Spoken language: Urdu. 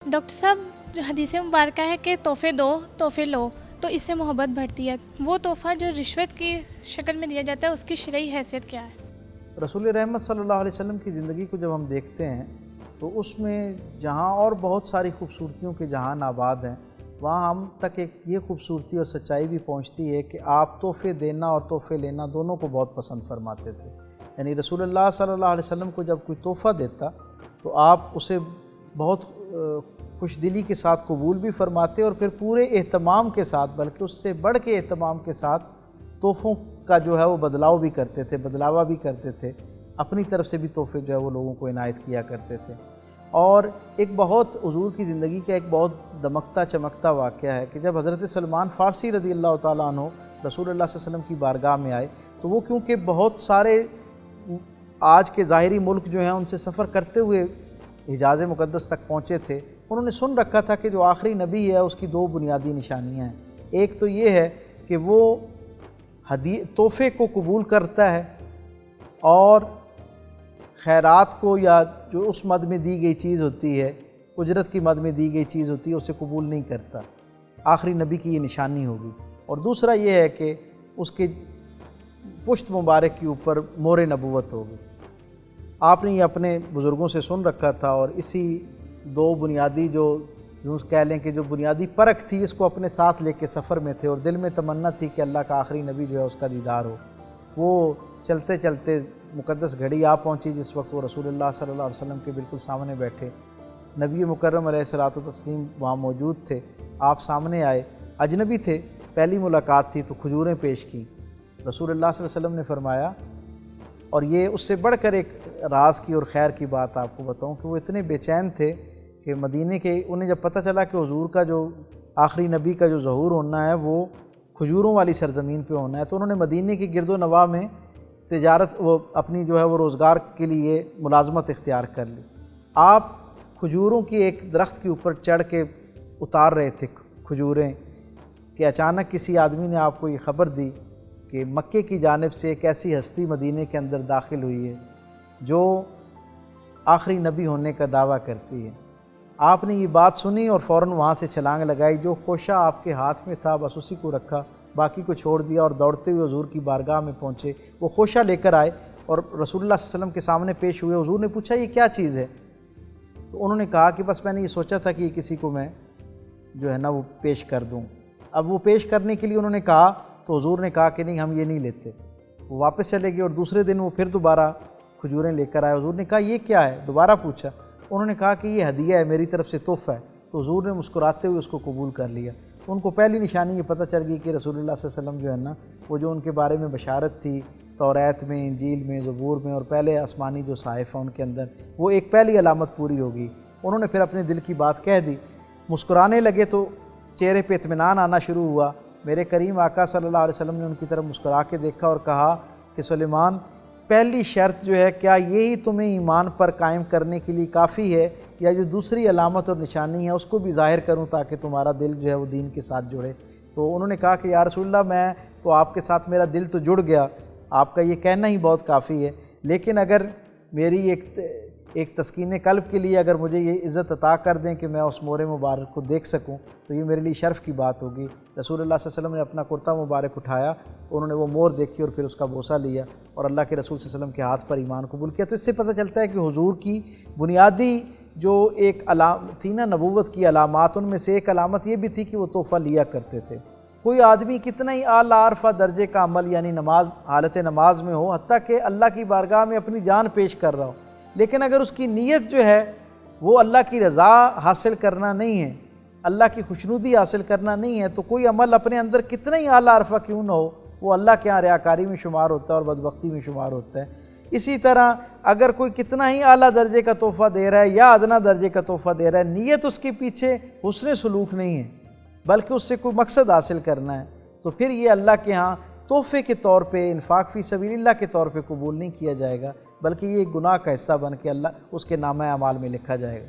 ڈاکٹر صاحب، جو حدیث مبارکہ ہے کہ تحفے دو تحفے لو تو اس سے محبت بڑھتی ہے، وہ تحفہ جو رشوت کی شکل میں دیا جاتا ہے اس کی شرعی حیثیت کیا ہے؟ رسول رحمت صلی اللہ علیہ وسلم کی زندگی کو جب ہم دیکھتے ہیں تو اس میں جہاں اور بہت ساری خوبصورتیوں کے جہان آباد ہیں، وہاں ہم تک ایک یہ خوبصورتی اور سچائی بھی پہنچتی ہے کہ آپ تحفے دینا اور تحفے لینا دونوں کو بہت پسند فرماتے تھے۔ یعنی رسول اللہ صلی اللہ علیہ وسلم کو جب کوئی تحفہ دیتا تو آپ اسے بہت خوش دلی کے ساتھ قبول بھی فرماتے اور پھر پورے اہتمام کے ساتھ، بلکہ اس سے بڑھ کے اہتمام کے ساتھ تحفوں کا جو ہے وہ بدلاؤ بھی کرتے تھے، بدلاوا بھی کرتے تھے، اپنی طرف سے بھی تحفے جو ہے وہ لوگوں کو عنایت کیا کرتے تھے۔ اور ایک بہت حضور کی زندگی کا ایک بہت دمکتا چمکتا واقعہ ہے کہ جب حضرت سلمان فارسی رضی اللہ تعالیٰ عنہ رسول اللہ صلی اللہ علیہ وسلم کی بارگاہ میں آئے تو وہ کیونکہ بہت سارے آج کے ظاہری ملک جو ہیں ان سے سفر کرتے ہوئے حجاز مقدس تک پہنچے تھے، انہوں نے سن رکھا تھا کہ جو آخری نبی ہے اس کی دو بنیادی نشانیاں ہیں۔ ایک تو یہ ہے کہ وہ تحفے کو قبول کرتا ہے اور خیرات کو یا جو اس مد میں دی گئی چیز ہوتی ہے، اجرت کی مد میں دی گئی چیز ہوتی ہے، اسے قبول نہیں کرتا۔ آخری نبی کی یہ نشانی ہوگی۔ اور دوسرا یہ ہے کہ اس کے پشت مبارک کے اوپر مہر نبوت ہوگی۔ آپ نے یہ اپنے بزرگوں سے سن رکھا تھا اور اسی دو بنیادی جو کہہ لیں کہ جو بنیادی پرکھ تھی، اس کو اپنے ساتھ لے کے سفر میں تھے اور دل میں تمنا تھی کہ اللہ کا آخری نبی جو ہے اس کا دیدار ہو۔ وہ چلتے چلتے مقدس گھڑی آ پہنچی جس وقت وہ رسول اللہ صلی اللہ علیہ وسلم کے بالکل سامنے بیٹھے، نبی مکرم علیہ الصلوۃ والتسلیم وہاں موجود تھے، آپ سامنے آئے، اجنبی تھے، پہلی ملاقات تھی تو کھجوریں پیش کی۔ رسول اللہ صلی اللہ علیہ وسلم نے فرمایا، اور یہ اس سے بڑھ کر ایک راز کی اور خیر کی بات آپ کو بتاؤں کہ وہ اتنے بے چین تھے کہ مدینے کے انہیں جب پتہ چلا کہ حضور کا جو آخری نبی کا جو ظہور ہونا ہے وہ کھجوروں والی سرزمین پہ ہونا ہے، تو انہوں نے مدینے کے گرد و نواح میں تجارت وہ اپنی جو ہے وہ روزگار کے لیے ملازمت اختیار کر لی۔ آپ کھجوروں کی ایک درخت کے اوپر چڑھ کے اتار رہے تھے کھجوریں کہ اچانک کسی آدمی نے آپ کو یہ خبر دی کہ مکے کی جانب سے ایک ایسی ہستی مدینے کے اندر داخل ہوئی ہے جو آخری نبی ہونے کا دعویٰ کرتی ہے۔ آپ نے یہ بات سنی اور فوراً وہاں سے چھلانگ لگائی، جو خوشہ آپ کے ہاتھ میں تھا بس اسی کو رکھا، باقی کو چھوڑ دیا اور دوڑتے ہوئے حضور کی بارگاہ میں پہنچے۔ وہ خوشہ لے کر آئے اور رسول اللہ صلی اللہ علیہ وسلم کے سامنے پیش ہوئے۔ حضور نے پوچھا یہ کیا چیز ہے؟ تو انہوں نے کہا کہ بس میں نے یہ سوچا تھا کہ یہ کسی کو میں جو ہے نا وہ پیش کر دوں۔ اب وہ پیش کرنے کے لیے انہوں نے کہا تو حضور نے کہا کہ نہیں، ہم یہ نہیں لیتے۔ وہ واپس چلے گئے اور دوسرے دن وہ پھر دوبارہ کھجوریں لے کر آئے۔ حضور نے کہا یہ کیا ہے؟ دوبارہ پوچھا، انہوں نے کہا کہ یہ ہدیہ ہے، میری طرف سے تحفہ ہے۔ تو حضور نے مسکراتے ہوئے اس کو قبول کر لیا۔ ان کو پہلی نشانی یہ پتہ چل گئی کہ رسول اللہ صلی اللہ علیہ وسلم جو ہے نا وہ جو ان کے بارے میں بشارت تھی توریت میں، انجیل میں، زبور میں اور پہلے آسمانی جو صحائف ہیں ان کے اندر، وہ ایک پہلی علامت پوری ہوگی۔ انہوں نے پھر اپنے دل کی بات کہہ دی، مسکرانے لگے تو چہرے پہ اطمینان آنا شروع ہوا۔ میرے کریم آقا صلی اللہ علیہ وسلم نے ان کی طرف مسکرا کے دیکھا اور کہا کہ سلیمان، پہلی شرط جو ہے کیا یہی تمہیں ایمان پر قائم کرنے کے لیے کافی ہے، یا جو دوسری علامت اور نشانی ہے اس کو بھی ظاہر کروں تاکہ تمہارا دل جو ہے وہ دین کے ساتھ جڑے؟ تو انہوں نے کہا کہ یا رسول اللہ، میں تو آپ کے ساتھ میرا دل تو جڑ گیا، آپ کا یہ کہنا ہی بہت کافی ہے، لیکن اگر میری ایک تسکین قلب کے لیے اگر مجھے یہ عزت عطا کر دیں کہ میں اس مہر مبارک کو دیکھ سکوں تو یہ میرے لیے شرف کی بات ہوگی۔ رسول اللہ صلی اللہ علیہ وسلم نے اپنا کرتا مبارک اٹھایا، انہوں نے وہ مہر دیکھی اور پھر اس کا بوسہ لیا اور اللہ کے رسول صلی اللہ علیہ وسلم کے ہاتھ پر ایمان قبول کیا۔ تو اس سے پتہ چلتا ہے کہ حضور کی بنیادی جو ایک علامت تھی نا نبوت کی علامات، ان میں سے ایک علامت یہ بھی تھی کہ وہ تحفہ لیا کرتے تھے۔ کوئی آدمی کتنا ہی اعلیٰ عرفہ درجے کا عمل یعنی نماز، حالت نماز میں ہو، حتیٰ کہ اللہ کی بارگاہ میں اپنی جان پیش کر رہا ہو، لیکن اگر اس کی نیت جو ہے وہ اللہ کی رضا حاصل کرنا نہیں ہے، اللہ کی خوشنودی حاصل کرنا نہیں ہے، تو کوئی عمل اپنے اندر کتنا ہی اعلیٰ عرفہ کیوں نہ ہو وہ اللہ کے یہاں ریاکاری میں شمار ہوتا ہے اور بدبختی میں شمار ہوتا ہے۔ اسی طرح اگر کوئی کتنا ہی اعلیٰ درجے کا تحفہ دے رہا ہے یا ادنا درجے کا تحفہ دے رہا ہے، نیت اس کے پیچھے حسن سلوک نہیں ہے بلکہ اس سے کوئی مقصد حاصل کرنا ہے، تو پھر یہ اللہ کے ہاں تحفے کے طور پہ، انفاق فی سبیل اللہ کے طور پہ قبول نہیں کیا جائے گا، بلکہ یہ گناہ کا حصہ بن کے اللہ اس کے نامہ اعمال میں لکھا جائے گا۔